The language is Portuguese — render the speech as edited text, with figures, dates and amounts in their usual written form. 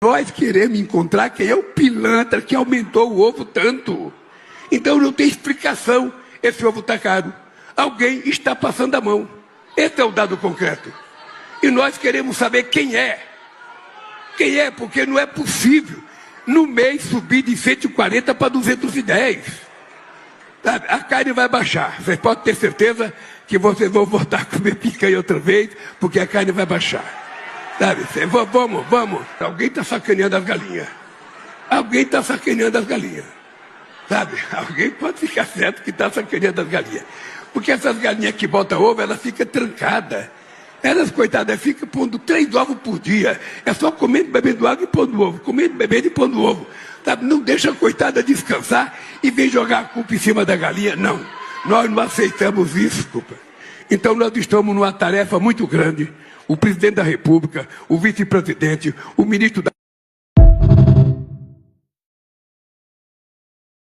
Nós queremos encontrar quem é o pilantra que aumentou o ovo tanto. Então não tem explicação. Esse ovo está caro. Alguém está passando a mão. Esse é o dado concreto. E nós queremos saber quem é. Quem é, porque não é possível no mês subir de 140 para 210. Sabe? A carne vai baixar. Vocês podem ter certeza que vocês vão voltar a comer picanha outra vez, porque a carne vai baixar. Sabe? Vamos. Alguém está sacaneando as galinhas. Alguém está sacaneando as galinhas. Sabe? Alguém pode ficar certo que está sacaneando as galinhas. Porque essas galinhas que botam ovo, elas ficam trancadas. Elas, coitadas, ficam pondo 3 ovos por dia. É só comendo, bebendo água e pondo ovo. Comendo, bebendo e pondo ovo. Sabe? Não deixa a coitada descansar e vem jogar a culpa em cima da galinha. Não. Nós não aceitamos isso, desculpa. Então nós estamos numa tarefa muito grande. O presidente da República, o vice-presidente, o ministro da